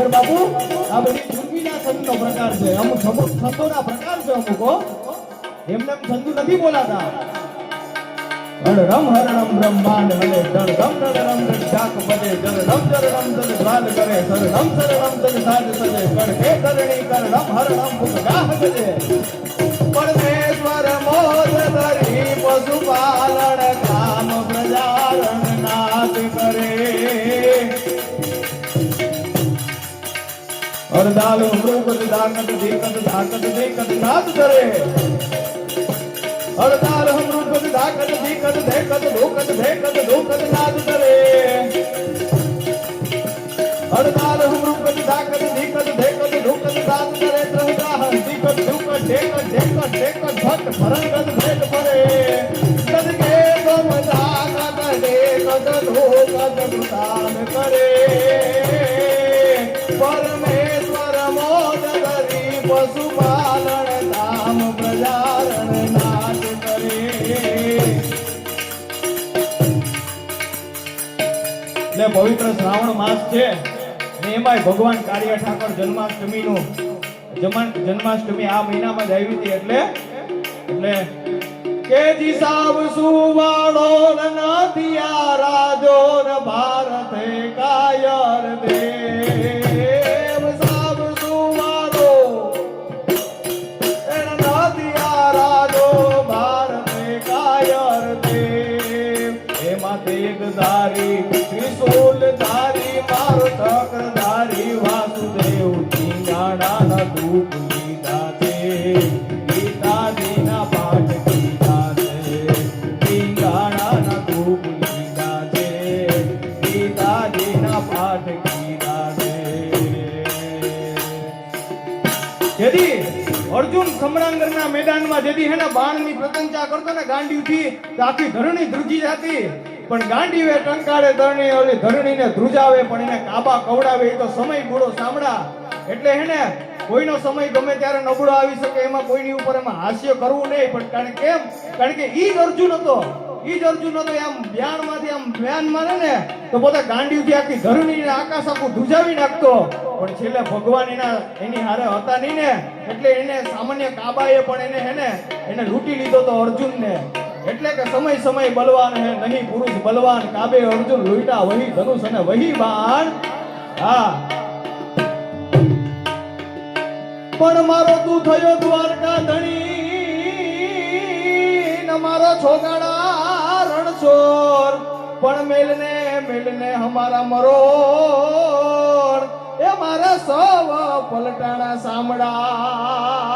ખબર બાપુ આ બધી ચૂંટણીના છંદનો પ્રકાર છે અમુક છંદોના પ્રકાર છે અમુકો એમને છંદુ નથી બોલાતા હરણમ હરણમ બ્રહ્માંડ હલે ધરધમ ધરણમ જાક બજે જરણમ જરણમ જર દ્વાલ કરે શરણમ શરણમ જર સાજ સજે કડકે કરણી કરણમ હરણમ ભુગા હજે પરમેશ્વર મોદ ધરી પશુપાલન કામ પ્રજારણ નાથ કરે અરદાલ મૃગત દાકત દેકત નાથ કરે અરદાલ મૃગત દાકત દેકત ધોકત નાથ કરે અરદાલ મૃગત દાકત દેકત ધોકત નાથ કરે ત્રહદાહ દીકત ધુકત ઢેકત ભટ ભરંગત ભેટ ભરે સદકે ગમ દાકત દેકત ધોકત પ્રદાન કરે પરમેશ્વર મોદ ધરી પશુપાલન કામ પ્રજારણ નાથ કરે એટલે પવિત્ર શ્રાવણ માસ છે અને એમાંય ભગવાન કાળિયા ઠાકોર જન્માષ્ટમી આ મહિનામાં જ આવી હતી એટલે કે જી સાબ સુવાળો નથી આ રાજો ન ભારતે કાયર દેવ સાબ સુવાળો નથી આ રાજો ભારતે કાયર દેવ એમાં તેગધારી ત્રિશૂલધારી મારો ચક્રધારી વાસુદેવ ચીંગાણા દુઃખ લીધા છે ગીતાજીના પાઠ કીધા છે ચીંગાણા દુઃખ લીધા છે ગીતાજીના પાઠ કીધા છે જેથી અર્જુન સમરાંગણના મેદાનમાં જેથી હે ને બાણની પ્રશંસા કરતો ને ગાંડીવથી તો આખી ધરણી ધ્રુજી જતી પણ ગાંડીવે ટંકારે ધરણી ઓલી ધરણીને ધ્રુજાવે પણ એને કાબા કવડાવે એ તો સમય બુડો સાંભળા એટલે હે ને કોઈનો સમય ગમે ત્યારે નબળો આવી શકે એમાં કોઈની ઉપર એમાં હાસ્ય કરવું નહીં પણ કારણ કે ઈ જ અર્જુન હતો એમ બ્યાણમાંથી આમ ધ્યાન મારે ને તો પોતે ગાંડીવથી આખી ધરણીને આકાશ આખું ધ્રુજાવી નાખતો પણ છેલ્લે ભગવાન એની હારે હતા નહીં ને એટલે એને સામાન્ય કાબાએ પણ એને લૂંટી લીધો તો અર્જુનને એટલે કે સમય બલવાન હે નહીં પુરુષ બલવાન કાબે અર્જુન લૂંટા વહી ધનુષ અને વહી બાણ હા પણ મારો તું થયો દ્વારકા ધણી ન મારો છોકરા રણછોર પણ મેલને હમારા મરોડ એ મારા સવ પલટાણા સાંભળા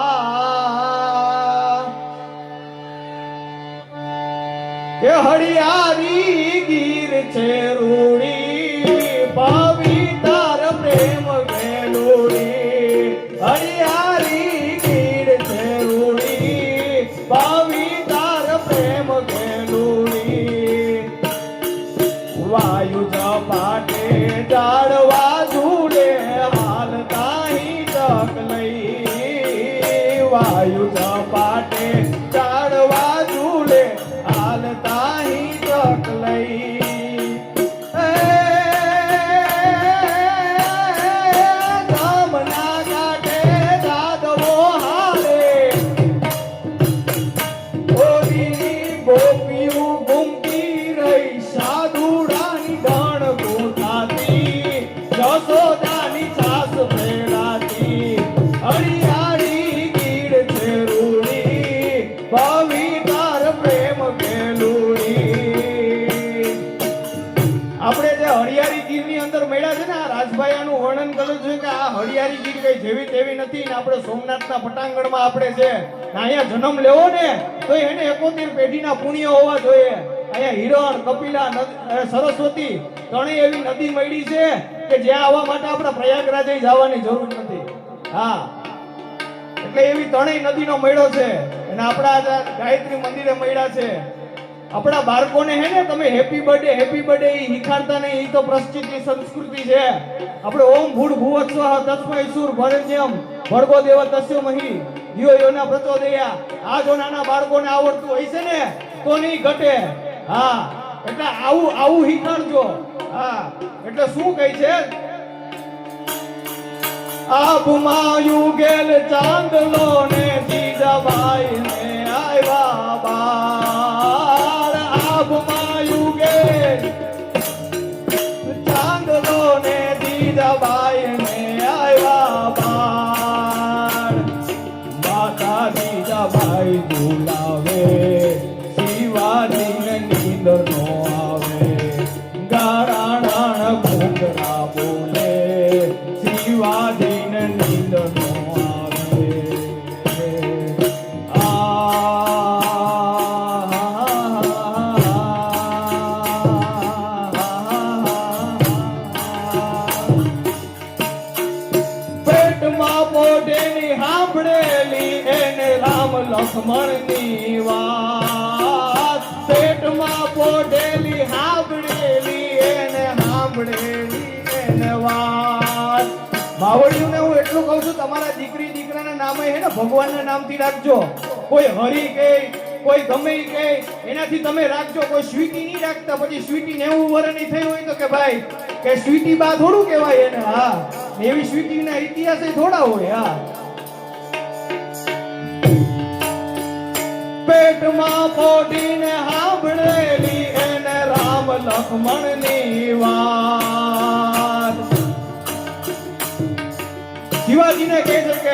કે હળિયારી ગીર છે રૂડી પવિત્ર પ્રેમ ગેલુડી હળિયારી ગીર છે રૂડી પવિત્ર પ્રેમ ગેલુડી વાયુ જપાટે જાડવા ઝૂડે હાલ તાહી તક લઈ વાયુ જપાટે જાડવા ઝૂડે હાલ તાહી તક લઈ ગામના કાંઠે દાદવો હાલે ઓલી ગોપીયું ગુમતી રહી સાધુડાની ગણ ગોઠાતી જસોદાની છાસ ફેરાતી હરિયાળી ગીડ છે રૂડી પવિત્ર પ્રેમ ગેલુડી આપણે જે હરિયાળી ગીરની અંદર મળ્યા છે ને આ રાજભાઈ આનું વર્ણન કર્યું છે કે આ હરિયાળી ગીર કઈ જેવી તેવી નથી ને આપણે સોમનાથના પટાંગણમાં આપણે છે અહીંયા જન્મ લેવો ને તો એને 71 પેઢીના પુણ્ય હોવા જોઈએ અહીંયા હિરણ કપિલા સરસ્વતી ત્રણેય એવી નદી મળી છે કે જ્યાં આવવા માટે આપણે પ્રયાગરાજે જવાની જરૂર નથી હા એટલે એવી ત્રણેય નદીનો મળ્યો છે અને આપણા ગાયત્રી મંદિરે મળ્યા છે આપણા બાળકોને હે ને તમે હેપી બર્થડે ઈ શીખાડતા નહીં ઈ તો પ્રશ્ચિતની સંસ્કૃતિ છે આપણે ઓમ ભૂડ ભુવત્સવ તસ્મૈ સુર ભરજ્યમ ભર્ગો દેવ તસ્મૈ યો યોના પ્રચોદયા આ જો નાના બાળકોને આવડતું હોય છે ને તો નહીં ઘટે હા એટલે આવું શીખાડજો હા એટલે શું કહે છે આબમાં યુગેલ ચાંદલો ને જીજાબાઈ ને આવ્યા બાર આબમાં યુગેલ ચાંદલો ને જીજાબાઈ ને આવ્યા બાર માતા જીજાબાઈ ઝુલાવે શિવાજીને નીંદર નો આવે ગારાણ ઘૂંઘરા બોલે શિવાજીને નીંદર નો આવે પેટમાં પોઢેની સાંભળેલી એને રામ લક્ષ્મણની વાત પેટમાં પોઢેલી સાંભળેલી એને વાત માવડિયુંને હું એટલું કહું છું તમારા દીકરી દીકરાના નામે હે ને ભગવાનના નામથી રાખજો કોઈ હરી કે કોઈ ગમે ઈ કે એનાથી તમે રાખજો કોઈ સ્વીટી નહીં રાખતા પછી સ્વીટી 90 વર્ષની થઈ હોય તો કે ભાઈ કે સ્વીટી બા થોડું કહેવાય એને હા એવી સ્વીટીના ઇતિહાસ થોડા હોય હા પેટમાં પોઢીને સાંભળેલી એને રામ લક્ષ્મણની વાત શિવાજીને કહે છે કે